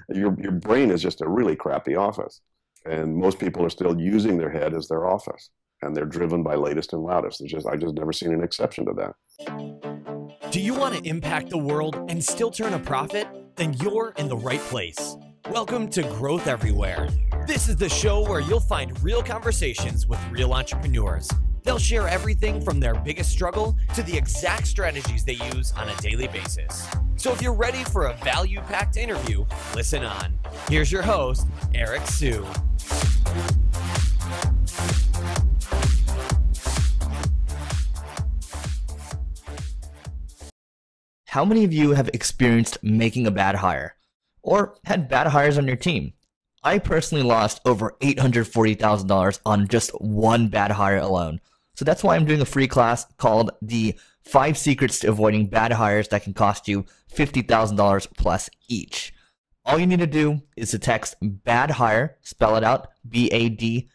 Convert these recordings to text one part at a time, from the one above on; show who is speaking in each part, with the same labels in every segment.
Speaker 1: Your brain is just a really crappy office. And most people are still using their head as their office. And they're driven by latest and loudest. I just never seen an exception to that.
Speaker 2: Do you want to impact the world and still turn a profit? Then you're in the right place. Welcome to Growth Everywhere. This is the show where you'll find real conversations with real entrepreneurs. They'll share everything from their biggest struggle to the exact strategies they use on a daily basis. So if you're ready for a value-packed interview, listen on. Here's your host, Eric Sue.
Speaker 3: How many of you have experienced making a bad hire or had bad hires on your team? I personally lost over $840,000 on just one bad hire alone. So that's why I'm doing a free class called the 5 Secrets to Avoiding Bad Hires that can cost you $50,000 plus each. All you need to do is to text bad hire, spell it out, BADHIRE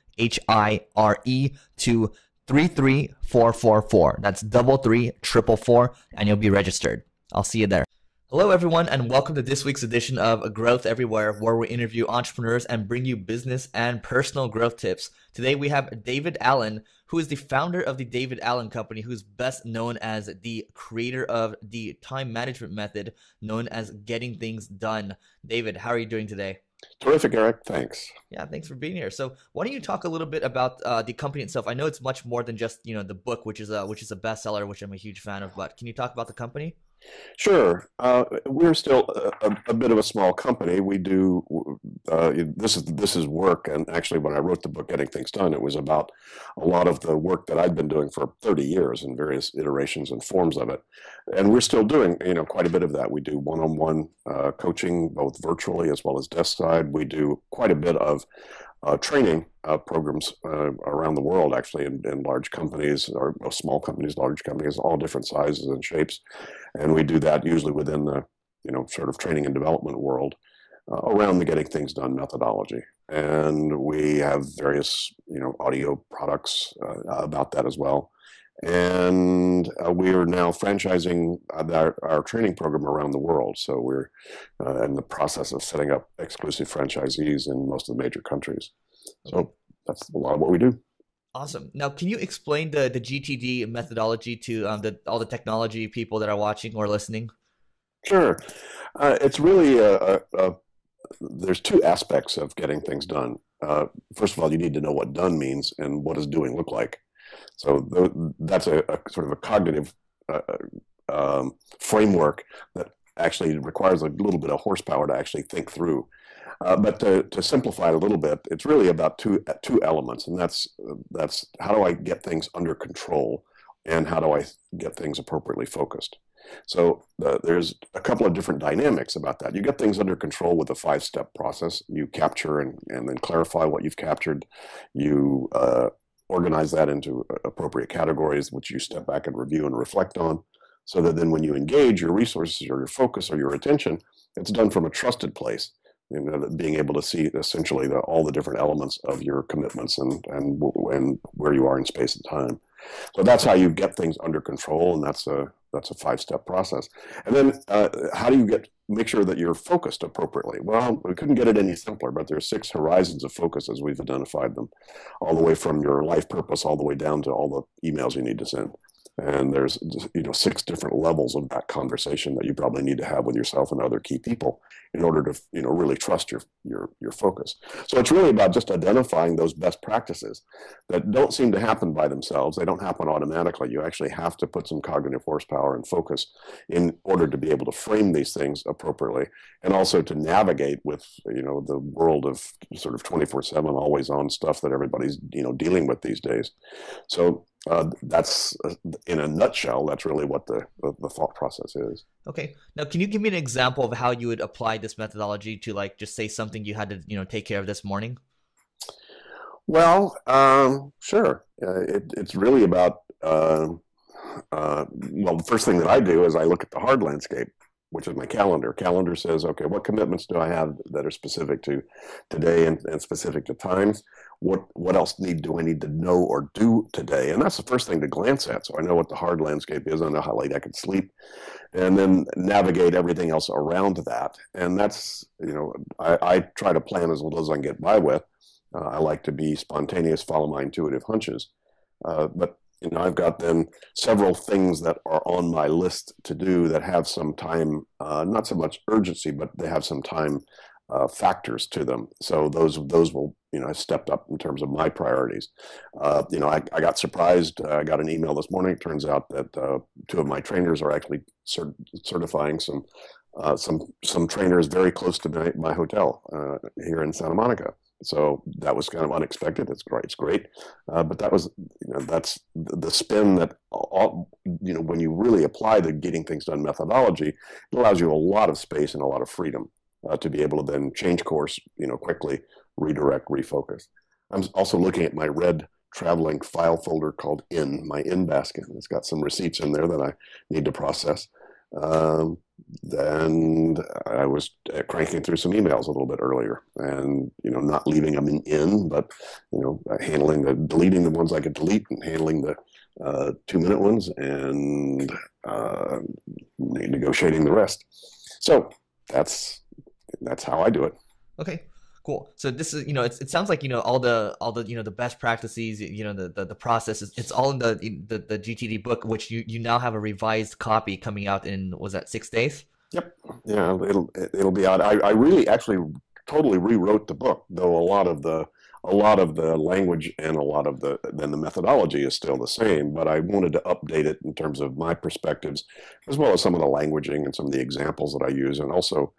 Speaker 3: to 33444. That's 33444 and you'll be registered. I'll see you there. Hello everyone and welcome to this week's edition of Growth Everywhere, where we interview entrepreneurs and bring you business and personal growth tips. Today we have David Allen, who is the founder of the David Allen Company, who's best known as the creator of the time management method known as Getting Things Done. David, how are you doing today?
Speaker 1: Terrific, Eric. Thanks.
Speaker 3: Yeah, thanks for being here. So why don't you talk a little bit about the company itself? I know it's much more than just, the book, which is a bestseller, which I'm a huge fan of, but can you talk about the company?
Speaker 1: Sure. We're still a bit of a small company. We do this is work, and actually, when I wrote the book, Getting Things Done, it was about a lot of the work that I'd been doing for 30 years in various iterations and forms of it, and we're still doing quite a bit of that. We do one-on-one coaching, both virtually as well as desk side. We do quite a bit of training programs around the world, actually, in large companies, or small companies, large companies, all different sizes and shapes. And we do that usually within the, sort of training and development world around the Getting Things Done methodology. And we have various, audio products about that as well. And we are now franchising our training program around the world. So we're in the process of setting up exclusive franchisees in most of the major countries. So that's a lot of what we do.
Speaker 3: Awesome. Now, can you explain the GTD methodology to all the technology people that are watching or listening?
Speaker 1: Sure. It's really there's 2 aspects of getting things done. First of all, you need to know what done means and what does doing look like. So that's a sort of a cognitive framework that actually requires a little bit of horsepower to actually think through. But to simplify it a little bit, it's really about two elements, and that's how do I get things under control, and how do I get things appropriately focused. So there's a couple of different dynamics about that. You get things under control with a 5-step process. You capture and then clarify what you've captured. You organize that into appropriate categories, which you step back and review and reflect on, so that then when you engage your resources or your focus or your attention, it's done from a trusted place. Being able to see essentially all the different elements of your commitments and where you are in space and time. So that's how you get things under control, and that's a 5-step process. And then how do you make sure that you're focused appropriately? Well, we couldn't get it any simpler, but there are 6 horizons of focus as we've identified them, all the way from your life purpose all the way down to all the emails you need to send. And there's 6 different levels of that conversation that you probably need to have with yourself and other key people in order to really trust your focus. So it's really about just identifying those best practices that don't seem to happen by themselves. They don't happen automatically. You actually have to put some cognitive horsepower and focus in order to be able to frame these things appropriately, and also to navigate with the world of sort of 24/7 always on stuff that everybody's dealing with these days. So that's in a nutshell, that's really what the thought process is.
Speaker 3: Okay. Now, can you give me an example of how you would apply this methodology to, just say something you had to, take care of this morning?
Speaker 1: Well, sure. It's really about, well, the first thing that I do is I look at the hard landscape. which is my calendar. Calendar says, okay, what commitments do I have that are specific to today and specific to times? What else do I need to know or do today? And that's the first thing to glance at. So I know what the hard landscape is. I know how late I can sleep, and then navigate everything else around that. And that's, I try to plan as little as I can get by with. I like to be spontaneous, follow my intuitive hunches. But I've got then several things that are on my list to do that have some time, not so much urgency, but they have some time factors to them. So those will, have stepped up in terms of my priorities. I got surprised. I got an email this morning. It turns out that two of my trainers are actually certifying some trainers very close to my hotel here in Santa Monica. So that was kind of unexpected. It's great. But that was, that's the spin that, when you really apply the getting things done methodology, it allows you a lot of space and a lot of freedom to be able to then change course, quickly, redirect, refocus. I'm also looking at my red traveling file folder called my in basket. It's got some receipts in there that I need to process. Then I was cranking through some emails a little bit earlier, and not leaving them in, but deleting the ones I could delete, and handling the 2-minute ones, and negotiating the rest. So that's how I do it.
Speaker 3: Okay. Cool. So this is, it sounds like, all the, the best practices, the processes, it's all in the GTD book, which you now have a revised copy coming out in, was that 6 days?
Speaker 1: Yep. Yeah, it'll be out. I really actually totally rewrote the book, though a lot of the language and a lot of the methodology is still the same, but I wanted to update it in terms of my perspectives, as well as some of the languaging and some of the examples that I use. And also,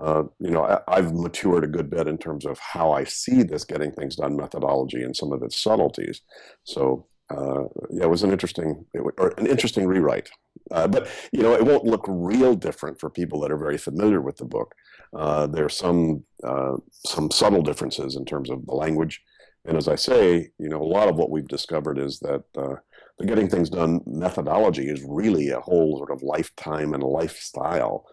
Speaker 1: I've matured a good bit in terms of how I see this getting things done methodology and some of its subtleties. So it was an interesting rewrite. But it won't look real different for people that are very familiar with the book. There are some subtle differences in terms of the language, and as I say, a lot of what we've discovered is that the getting things done methodology is really a whole sort of lifetime and a lifestyle.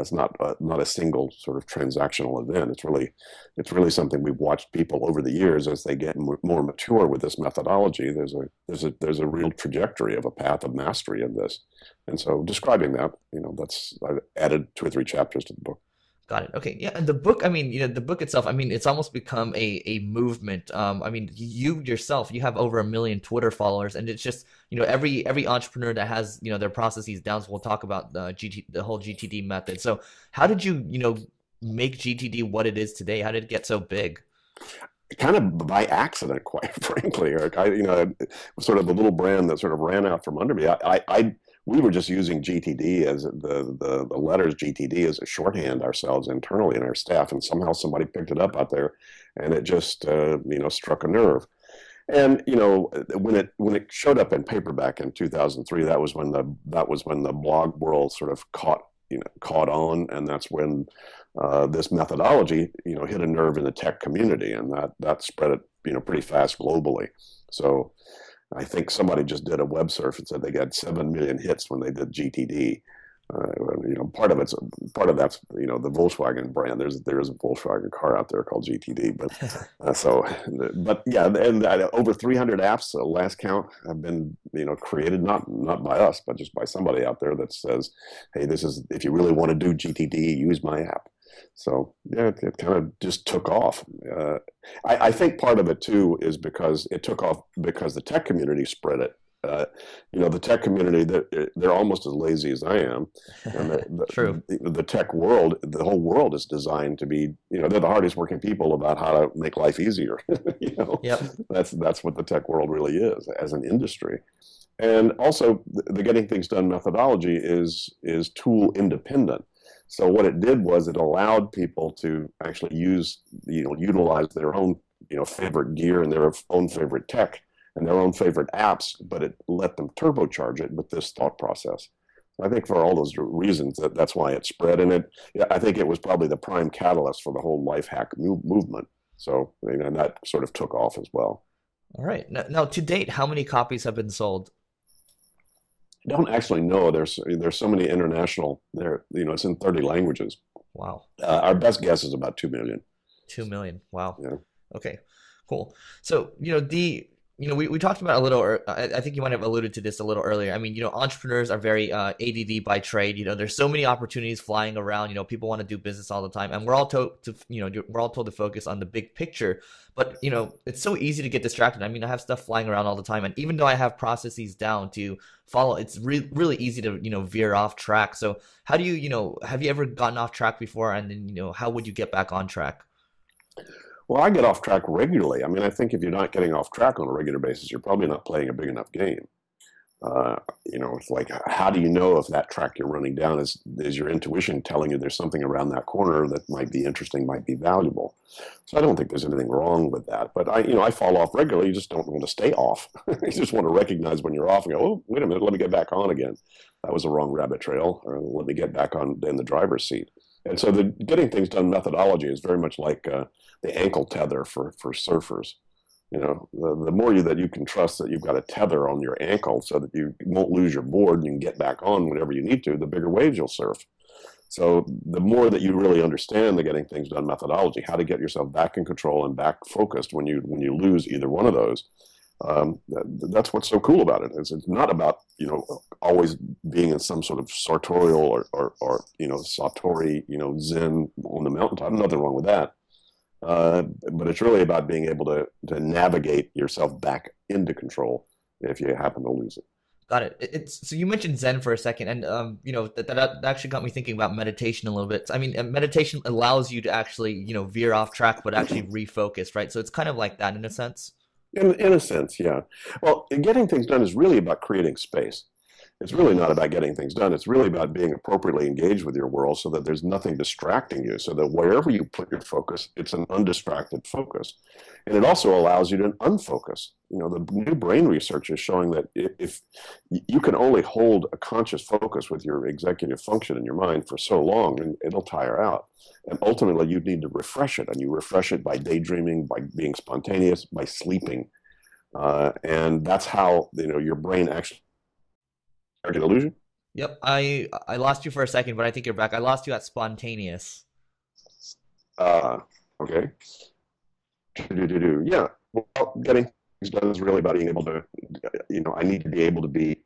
Speaker 1: It's not a single sort of transactional event. It's really something we've watched people over the years as they get more mature with this methodology. There's a real trajectory of a path of mastery in this, and so describing that, I've added 2 or 3 chapters to the book.
Speaker 3: Got it. Okay. Yeah. And the book, the book itself, it's almost become a movement. You yourself, you have over 1 million Twitter followers, and it's just, every entrepreneur that has, their processes down, so we'll talk about the whole GTD method. So how did you, make GTD what it is today? How did it get so big?
Speaker 1: Kind of by accident, quite frankly. It was sort of the little brand that sort of ran out from under me. We were just using GTD as the letters GTD as a shorthand ourselves internally in our staff, and somehow somebody picked it up out there, and it just struck a nerve. And when it showed up in paperback in 2003, that was when the blog world sort of caught on, and that's when this methodology hit a nerve in the tech community, and that spread it pretty fast globally. So I think somebody just did a web surf and said they got 7 million hits when they did GTD. Part of that's the Volkswagen brand. There is a Volkswagen car out there called GTD, but yeah, and over 300 apps, last count, have been created not by us, but just by somebody out there that says, hey, this is, if you really want to do GTD, use my app. So yeah, it kind of just took off. I think part of it too is because it took off because the tech community spread it. The tech community, they're almost as lazy as I am. And
Speaker 3: True.
Speaker 1: The tech world, the whole world is designed to be, they're the hardest working people about how to make life easier.
Speaker 3: Yep.
Speaker 1: That's what the tech world really is as an industry. And also the getting things done methodology is tool independent. So what it did was it allowed people to actually utilize their own, favorite gear and their own favorite tech and their own favorite apps, but it let them turbocharge it with this thought process. I think for all those reasons, that's why it spread. And I think it was probably the prime catalyst for the whole life hack movement. So, and that sort of took off as well.
Speaker 3: All right. Now to date, how many copies have been sold?
Speaker 1: don't actually know. There's so many international there. It's in 30 languages.
Speaker 3: Wow.
Speaker 1: Our best guess is about 2 million.
Speaker 3: 2 million. Wow.
Speaker 1: Yeah.
Speaker 3: Okay, cool. So, we talked about a little, or I think you might have alluded to this a little earlier. I mean, entrepreneurs are very ADD by trade. There's so many opportunities flying around. People want to do business all the time, and we're all told to focus on the big picture. But it's so easy to get distracted. I mean, I have stuff flying around all the time, and even though I have processes down to follow, it's really easy to veer off track. So, how do you have you ever gotten off track before, and then how would you get back on track?
Speaker 1: Well, I get off track regularly. I mean, I think if you're not getting off track on a regular basis, you're probably not playing a big enough game. It's like, how do you know if that track you're running down is your intuition telling you there's something around that corner that might be interesting, might be valuable? So I don't think there's anything wrong with that. But I fall off regularly. You just don't want to stay off. You just want to recognize when you're off and go, oh, wait a minute, let me get back on again. That was a wrong rabbit trail. Or let me get back on in the driver's seat. And so the getting things done methodology is very much like the ankle tether for surfers. The more that you can trust that you've got a tether on your ankle so that you won't lose your board and you can get back on whenever you need to, the bigger waves you'll surf. So the more that you really understand the getting things done methodology, how to get yourself back in control and back focused when you lose either one of those, that's what's so cool about it. It's not about always being in some sort of sartorial or satori zen on the mountaintop. Nothing wrong with that. But it's really about being able to navigate yourself back into control if you happen to lose it.
Speaker 3: Got it. So you mentioned Zen for a second, and that actually got me thinking about meditation a little bit. I mean, meditation allows you to actually veer off track, but actually refocus, right? So it's kind of like that in a sense.
Speaker 1: In a sense, yeah. Well, getting things done is really about creating space. It's really not about getting things done. It's really about being appropriately engaged with your world so that there's nothing distracting you, so that wherever you put your focus, it's an undistracted focus. And it also allows you to unfocus. The new brain research is showing that if you can only hold a conscious focus with your executive function in your mind for so long, and it'll tire out. And ultimately, you need to refresh it. And you refresh it by daydreaming, by being spontaneous, by sleeping. And that's how your brain actually... An illusion?
Speaker 3: Yep, I lost you for a second, but I think you're back. I lost you at spontaneous.
Speaker 1: Okay. Yeah. Well, getting things done is really about being able to, I need to be able to be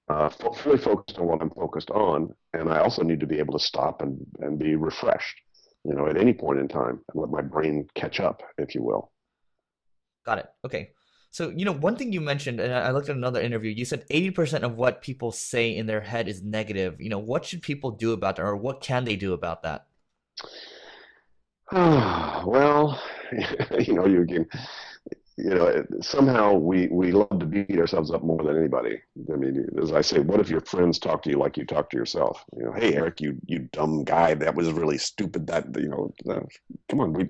Speaker 1: fully focused on what I'm focused on, and I also need to be able to stop and be refreshed, at any point in time, and let my brain catch up, if you will.
Speaker 3: Got it. Okay. So, one thing you mentioned, and I looked at another interview, you said 80% of what people say in their head is negative. What should people do about that, or what can they do about that?
Speaker 1: Well, you can, somehow we love to beat ourselves up more than anybody. I mean, as I say, what if your friends talk to you like you talk to yourself? Hey, Eric, you dumb guy, that was really stupid. Come on, we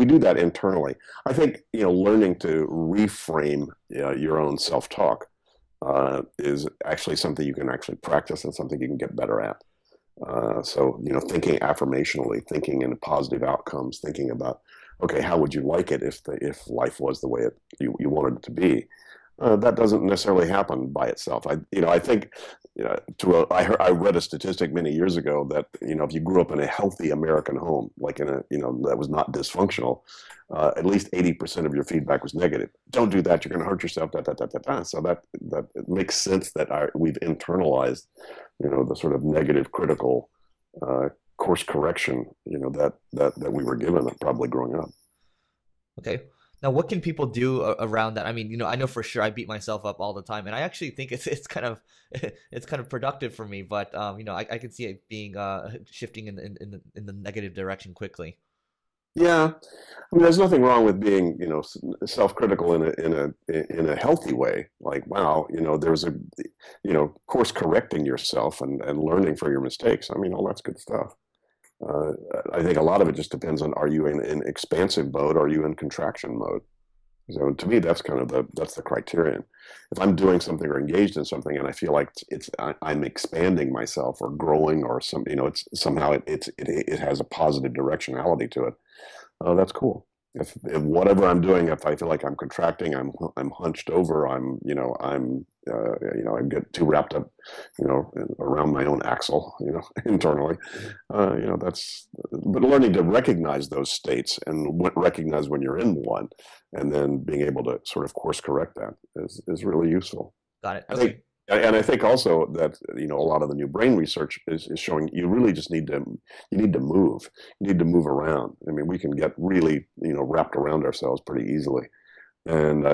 Speaker 1: do that internally. I think, learning to reframe your own self-talk is actually something you can actually practice and something you can get better at. So, thinking affirmationally, thinking in positive outcomes, thinking about, okay, how would you like it if life was the way you wanted it to be? That doesn't necessarily happen by itself. I think I read a statistic many years ago that if you grew up in a healthy American home, like in a that was not dysfunctional, at least 80% of your feedback was negative. Don't do that. You're going to hurt yourself. So that it makes sense that we've internalized the sort of negative critical course correction that we were given probably growing up.
Speaker 3: Okay. Now, what can people do around that? I mean, I know for sure I beat myself up all the time, and I actually think it's kind of productive for me. But I can see it being shifting in the negative direction quickly.
Speaker 1: Yeah, I mean, there's nothing wrong with being self-critical in a healthy way. Like, wow, there's a course correcting yourself and learning from your mistakes. I mean, all that's good stuff. I think a lot of it just depends on, are you in expansive mode, or are you in contraction mode? So to me, that's the criterion. If I'm doing something or engaged in something and I feel like I'm expanding myself or growing or it's somehow it has a positive directionality to it, that's cool. If whatever I'm doing, if I feel like I'm contracting, I'm hunched over, I'm I get too wrapped up, around my own axle, internally. But learning to recognize those states and recognize when you're in one, and then being able to sort of course correct that is really useful.
Speaker 3: Got it.
Speaker 1: Okay. I think also that a lot of the new brain research is showing you really just need to move. You need to move around. I mean, we can get really wrapped around ourselves pretty easily, and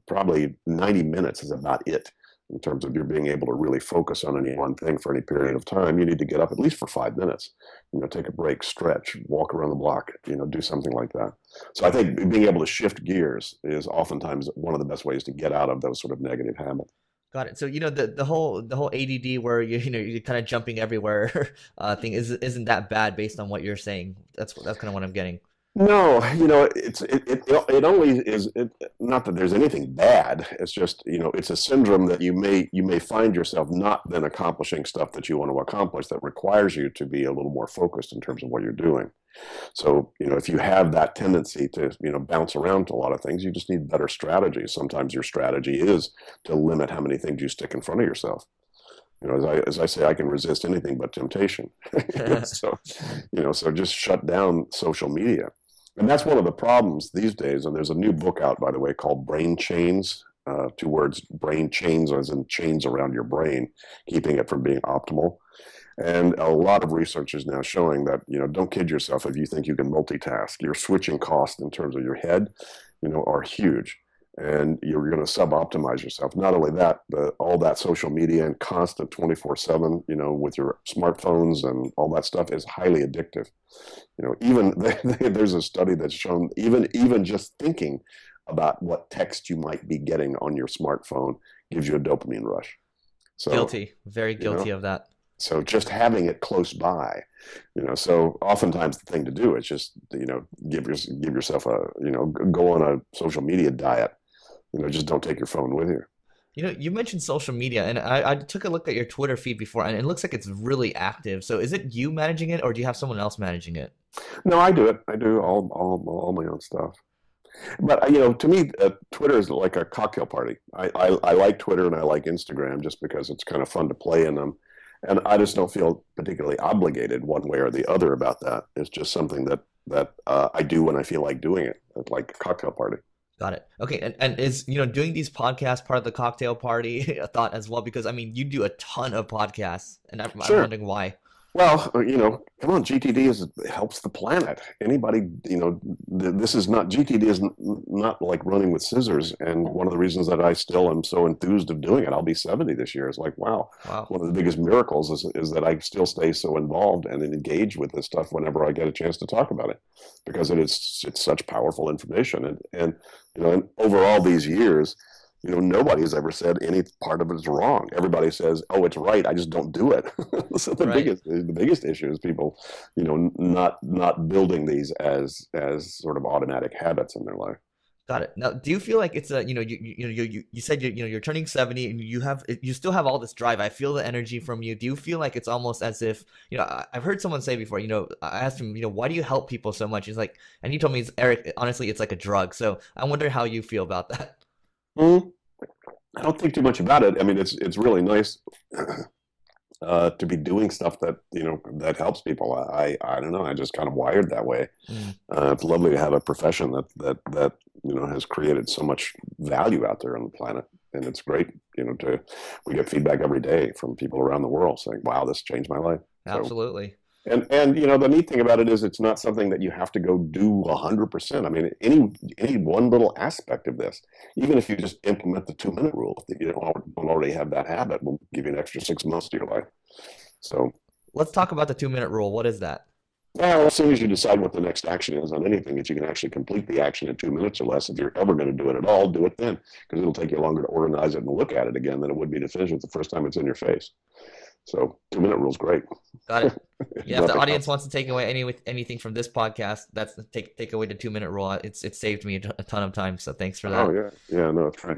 Speaker 1: probably 90 minutes is about it in terms of you being able to really focus on any one thing for any period of time. You need to get up at least for 5 minutes. Take a break, stretch, walk around the block. Do something like that. So I think being able to shift gears is oftentimes one of the best ways to get out of those sort of negative habits.
Speaker 3: Got it. So the whole ADD where you're kind of jumping everywhere thing isn't that bad based on what you're saying. That's kind of what I'm getting.
Speaker 1: No, it only is not that there's anything bad. It's just it's a syndrome that you may find yourself not then accomplishing stuff that you want to accomplish that requires you to be a little more focused in terms of what you're doing. So, if you have that tendency to, bounce around to a lot of things, you just need better strategies. Sometimes your strategy is to limit how many things you stick in front of yourself. As I say, I can resist anything but temptation. So just shut down social media. And that's one of the problems these days. And there's a new book out, by the way, called Brain Chains. 2 words, brain chains, as in chains around your brain, keeping it from being optimal. And a lot of research is now showing that, don't kid yourself if you think you can multitask. Your switching costs in terms of your head, are huge. And you're going to sub-optimize yourself. Not only that, but all that social media and constant 24/7, with your smartphones and all that stuff is highly addictive. Even there's a study that's shown even just thinking about what text you might be getting on your smartphone gives you a dopamine rush. So,
Speaker 3: guilty, very guilty of that.
Speaker 1: So just having it close by, so oftentimes the thing to do is just, give yourself go on a social media diet. Just don't take your phone with you.
Speaker 3: You mentioned social media, and I took a look at your Twitter feed before, and it looks like it's really active. So is it you managing it, or do you have someone else managing it?
Speaker 1: No, I do it. I do all my own stuff. But to me, Twitter is like a cocktail party. I like Twitter and I like Instagram just because it's kind of fun to play in them. And I just don't feel particularly obligated one way or the other about that. It's just something that I do when I feel like doing it. It's like a cocktail party.
Speaker 3: Got it. Okay. And is, doing these podcasts part of the cocktail party a thought as well? Because, you do a ton of podcasts, and I'm wondering why.
Speaker 1: Well, come on, GTD helps the planet. Anybody, this is not, GTD is not like running with scissors. And one of the reasons that I still am so enthused of doing it, I'll be 70 this year. It's like, wow. One of the biggest miracles is that I still stay so involved and engaged with this stuff whenever I get a chance to talk about it, because it's such powerful information. And over all these years, nobody has ever said any part of it is wrong. Everybody says, "Oh, it's right. I just don't do it." So the biggest issue is people, not building these as sort of automatic habits in their life.
Speaker 3: Got it. Now, do you feel like it's you said you're turning 70 and you still have all this drive. I feel the energy from you. Do you feel like it's almost as if, I've heard someone say before, I asked him, why do you help people so much? He's like, and he told me, Eric, honestly, it's like a drug. So I wonder how you feel about that.
Speaker 1: I don't think too much about it. I mean, it's really nice to be doing stuff that that helps people. I don't know. I just kind of wired that way. It's lovely to have a profession that has created so much value out there on the planet, and it's great. We get feedback every day from people around the world saying, "Wow, this changed my life."
Speaker 3: Absolutely.
Speaker 1: And the neat thing about it is it's not something that you have to go do 100%. I mean, any one little aspect of this, even if you just implement the 2-minute rule, if you don't already have that habit, will give you an extra 6 months to your life. So
Speaker 3: let's talk about the 2-minute rule. What is that?
Speaker 1: Well, as soon as you decide what the next action is on anything, that you can actually complete the action in 2 minutes or less. If you're ever going to do it at all, do it then, because it'll take you longer to organize it and look at it again than it would be to finish it the first time it's in your face. So 2-minute rule is great.
Speaker 3: Got it. Yeah, if the audience wants to take away anything from this podcast, that's take away the 2-minute rule. It's saved me a ton of time. So thanks for that.
Speaker 1: Oh yeah, no, that's right.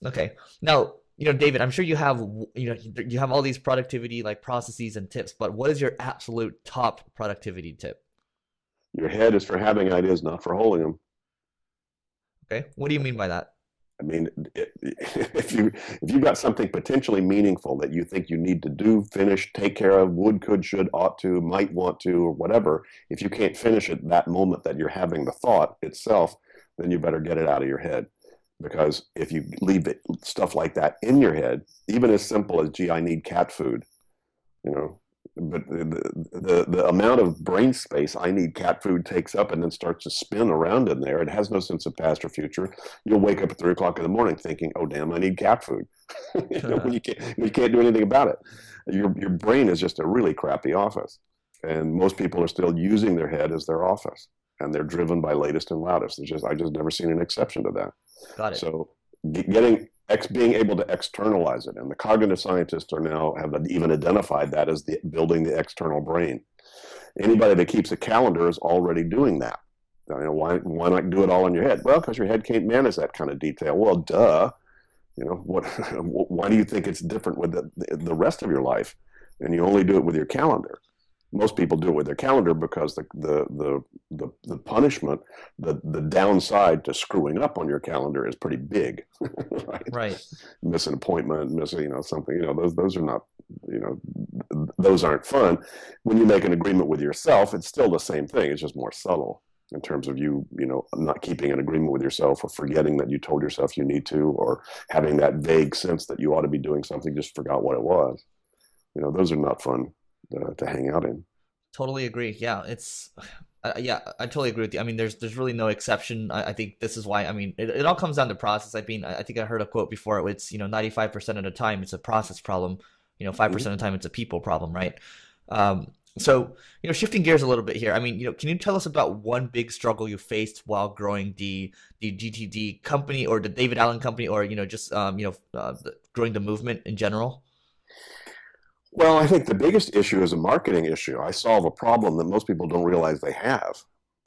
Speaker 3: Okay, now David, I'm sure you have you have all these productivity like processes and tips, but what is your absolute top productivity tip?
Speaker 1: Your head is for having ideas, not for holding them.
Speaker 3: Okay, what do you mean by that?
Speaker 1: I mean, if you've got something potentially meaningful that you think you need to do, finish, take care of, would, could, should, ought to, might want to, or whatever, if you can't finish it that moment that you're having the thought itself, then you better get it out of your head. Because if you leave stuff like that in your head, even as simple as, gee, I need cat food, you know, but the amount of brain space I need cat food takes up and then starts to spin around in there, it has no sense of past or future. You'll wake up at 3 o'clock in the morning thinking, oh, damn, I need cat food. You know, when you can't do anything about it. Your brain is just a really crappy office. And most people are still using their head as their office. And they're driven by latest and loudest. I just never seen an exception to that.
Speaker 3: Got it.
Speaker 1: So being able to externalize it, and the cognitive scientists have even identified that as building the external brain. Anybody that keeps a calendar is already doing that. You know, why not do it all in your head? Well, because your head can't manage that kind of detail. Well, duh. You know what? Why do you think it's different with the rest of your life, and you only do it with your calendar? Most people do it with their calendar because the punishment, the downside to screwing up on your calendar is pretty big, right?
Speaker 3: Right.
Speaker 1: Miss an appointment, something, those are not, those aren't fun. When you make an agreement with yourself, it's still the same thing. It's just more subtle in terms of not keeping an agreement with yourself, or forgetting that you told yourself you need to, or having that vague sense that you ought to be doing something, just forgot what it was. Those are not fun to hang out in.
Speaker 3: Totally agree. Yeah, yeah, I totally agree with you. I mean, there's really no exception. I think this is why. I mean, it all comes down to process. I mean, I think I heard a quote before. It's 95% of the time it's a process problem. 5% of the time it's a people problem, right? So shifting gears a little bit here. I mean, can you tell us about one big struggle you faced while growing the GTD company, or the David Allen company, or just growing the movement in general?
Speaker 1: Well, I think the biggest issue is a marketing issue. I solve a problem that most people don't realize they have,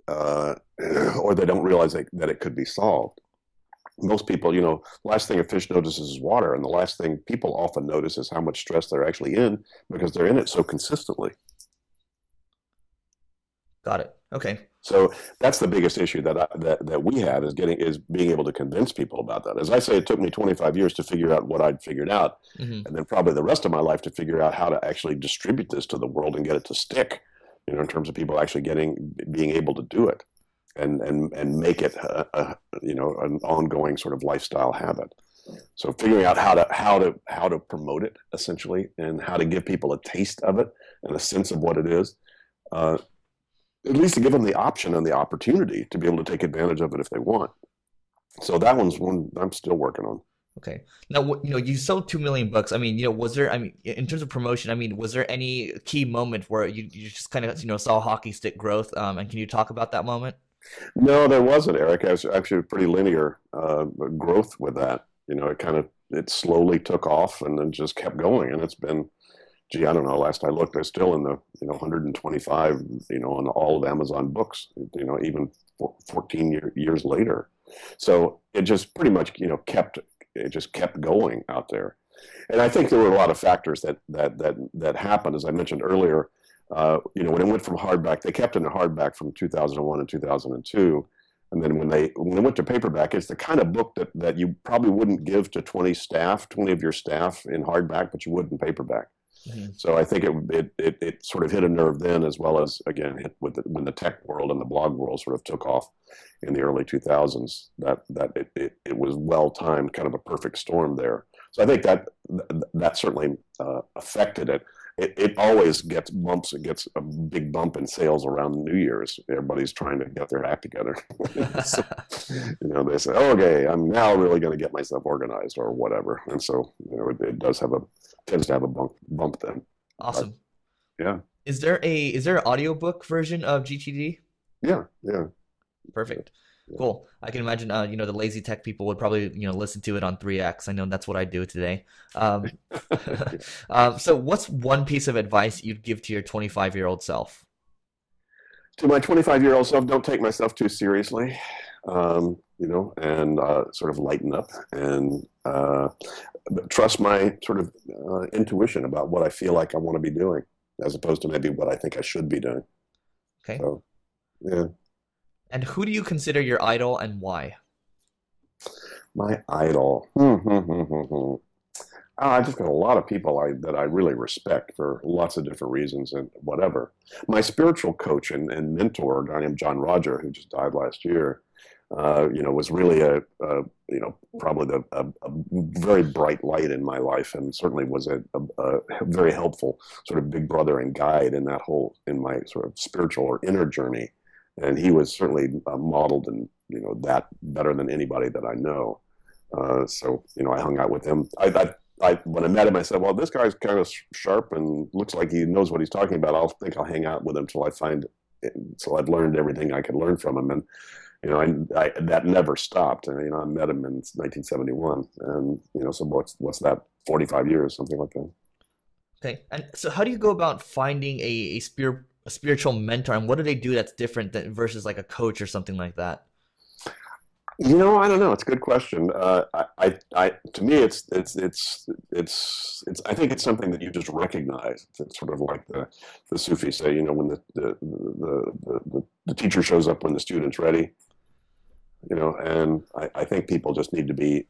Speaker 1: or they don't realize that it could be solved. Most people, last thing a fish notices is water, and the last thing people often notice is how much stress they're actually in, because they're in it so consistently.
Speaker 3: Got it. Okay.
Speaker 1: So that's the biggest issue that we have, is being able to convince people about that. As I say, it took me 25 years to figure out what I'd figured out, and then probably the rest of my life to figure out how to actually distribute this to the world and get it to stick, in terms of people actually being able to do it, and make it an ongoing sort of lifestyle habit. So figuring out how to promote it, essentially, and how to give people a taste of it and a sense of what it is. At least to give them the option and the opportunity to be able to take advantage of it if they want. So that one's one I'm still working on.
Speaker 3: Okay. Now, you sold 2 million books. I mean, was there, in terms of promotion, I mean, was there any key moment where you just kind of, saw hockey stick growth? And can you talk about that moment? No,
Speaker 1: there wasn't, Eric. I was actually pretty linear growth with that. It slowly took off and then just kept going. And it's been, gee, I don't know. Last I looked, they're still in the 125, on all of Amazon books, even 14 years later. So it just pretty much kept going out there. And I think there were a lot of factors that happened, as I mentioned earlier. When it went from hardback, they kept it in hardback from 2001 and 2002. And then when they went to paperback, it's the kind of book that you probably wouldn't give to 20 of your staff in hardback, but you would in paperback. So I think it sort of hit a nerve then, as well as, again, hit when the tech world and the blog world sort of took off in the early 2000s. That it was well timed, kind of a perfect storm there. So I think that certainly affected it. It always gets bumps. It gets a big bump in sales around New Year's. Everybody's trying to get their act together. So, they say, oh, okay, I'm now really going to get myself organized or whatever. And so it tends to have a bump then.
Speaker 3: Awesome.
Speaker 1: But, yeah.
Speaker 3: Is there an audiobook version of GTD?
Speaker 1: Yeah.
Speaker 3: Perfect. Cool. I can imagine, the lazy tech people would probably, listen to it on 3x. I know that's what I do today. So what's one piece of advice you'd give to your 25-year-old self?
Speaker 1: To my 25-year-old self, don't take myself too seriously, and sort of lighten up and trust my sort of intuition about what I feel like I want to be doing, as opposed to maybe what I think I should be doing.
Speaker 3: Okay.
Speaker 1: So, yeah.
Speaker 3: And who do you consider your idol and why?
Speaker 1: My idol. I just got a lot of people that I really respect for lots of different reasons and whatever. My spiritual coach and mentor, a guy named John Roger, who just died last year, was really probably a very bright light in my life, and certainly was a very helpful sort of big brother and guide in my sort of spiritual or inner journey. And he was certainly modeled and that better than anybody that I know. So I hung out with him. When I met him, I said, "Well, this guy's kind of sharp and looks like he knows what he's talking about. I'll hang out with him till I've learned everything I could learn from him." And that never stopped. And I met him in 1971, and so what's that? 45 years, something like that.
Speaker 3: Okay, and so how do you go about finding a spiritual mentor, and what do they do that's different versus like a coach or something like that?
Speaker 1: I don't know. It's a good question. To me, it's I think it's something that you just recognize. It's sort of like the Sufis say, when the teacher shows up when the student's ready, and I think people just need to be,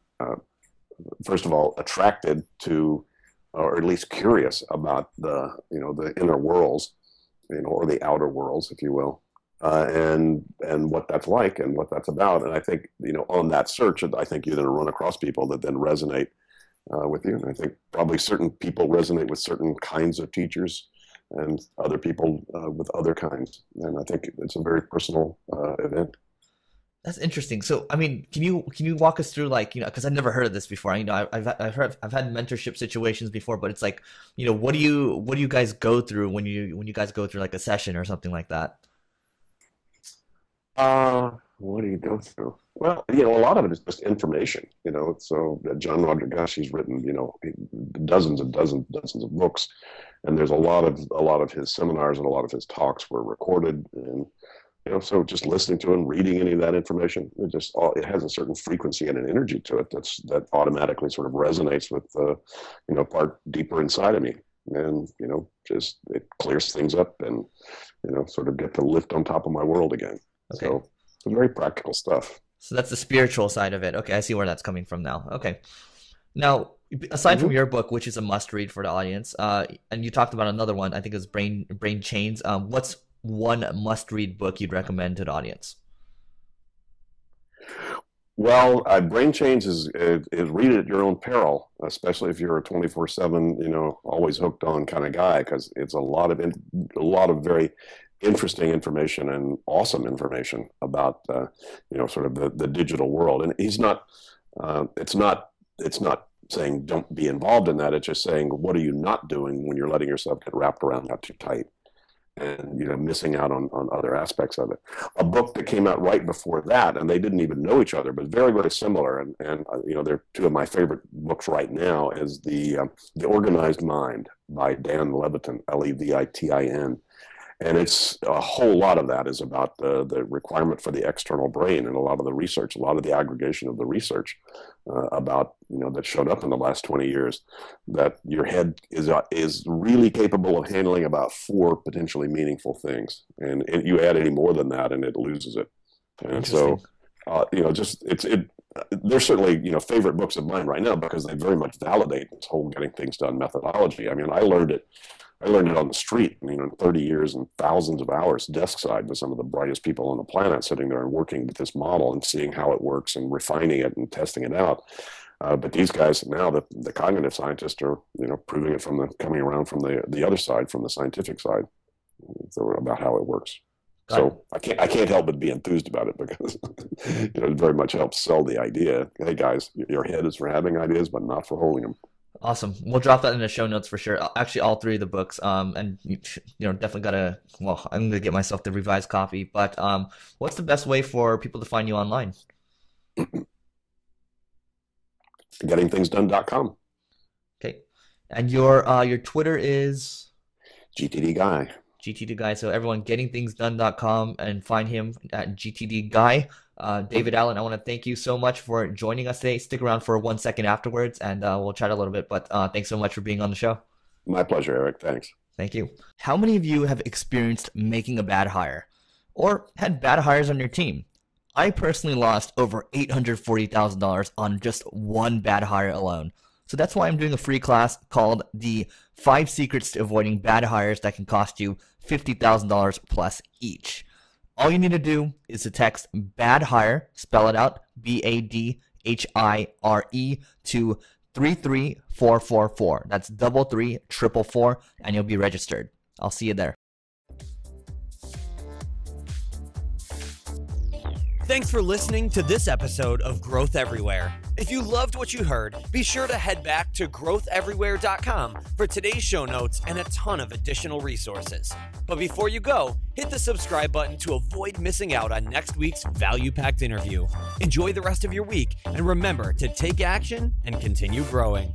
Speaker 1: first of all, attracted to, or at least curious about the inner worlds, or the outer worlds, if you will. And what that's like and what that's about. And I think, on that search, I think you're going to run across people that then resonate with you. And I think probably certain people resonate with certain kinds of teachers and other people with other kinds. And I think it's a very personal event.
Speaker 3: That's interesting. So, I mean, can you walk us through, like, because I've never heard of this before. I've had mentorship situations before, but it's like, what do you guys go through when you guys go through like a session or something like that?
Speaker 1: What do you go through? Well, a lot of it is just information, So John Roger, gosh, he's written, dozens and dozens of books, and there's a lot of his seminars and a lot of his talks were recorded, and so just listening to him, reading any of that information, it has a certain frequency and an energy to it that automatically sort of resonates with part deeper inside of me, and just it clears things up and sort of get to lift on top of my world again.
Speaker 3: Okay.
Speaker 1: So it's very practical stuff.
Speaker 3: So that's the spiritual side of it. Okay, I see where that's coming from now. Okay. Now, aside from your book, which is a must-read for the audience, and you talked about another one, I think it was Brain Chains. What's one must-read book you'd recommend to the audience?
Speaker 1: Well, Brain Chains is read it at your own peril, especially if you're a 24/7, always hooked on kind of guy, because it's a lot of very interesting information and awesome information about sort of the digital world. And he's not it's not saying don't be involved in that. It's just saying, what are you not doing when you're letting yourself get wrapped around that too tight and missing out on other aspects of it. A book that came out right before that, and they didn't even know each other, but very, very similar, and they're two of my favorite books right now, is the Organized Mind by Dan Levitin, Levitin. And it's a whole lot of that is about the requirement for the external brain, and a lot of the research, a lot of the aggregation of the research about that showed up in the last 20 years, that your head is really capable of handling about 4 potentially meaningful things, and you add any more than that, and it loses it. And so, they're certainly favorite books of mine right now because they very much validate this whole getting things done methodology. I mean, I learned it on the street, 30 years and thousands of hours desk side with some of the brightest people on the planet, sitting there and working with this model and seeing how it works and refining it and testing it out. But these guys now, the cognitive scientists, are proving it coming around from the other side, from the scientific side, about how it works. So I can't help but be enthused about it because it very much helps sell the idea. Hey guys, your head is for having ideas, but not for holding them.
Speaker 3: Awesome. We'll drop that in the show notes for sure. Actually, all 3 of the books. And definitely gotta. Well, I'm gonna get myself the revised copy. But what's the best way for people to find you online?
Speaker 1: Gettingthingsdone.com.
Speaker 3: Okay. And your Twitter is
Speaker 1: GTD Guy.
Speaker 3: GTD Guy. So everyone, gettingthingsdone.com, and find him at GTD Guy. David Allen, I want to thank you so much for joining us today. Stick around for 1 second afterwards, and we'll chat a little bit. But thanks so much for being on the show.
Speaker 1: My pleasure, Eric. Thanks.
Speaker 3: Thank you. How many of you have experienced making a bad hire or had bad hires on your team? I personally lost over $840,000 on just one bad hire alone. So that's why I'm doing a free class called the 5 Secrets to Avoiding Bad Hires that can cost you $50,000 plus each. All you need to do is to text bad hire, spell it out, BADHIRE, to 33444. That's 33444, and you'll be registered. I'll see you there.
Speaker 2: Thanks for listening to this episode of Growth Everywhere. If you loved what you heard, be sure to head back to growtheverywhere.com for today's show notes and a ton of additional resources. But before you go, hit the subscribe button to avoid missing out on next week's value-packed interview. Enjoy the rest of your week, and remember to take action and continue growing.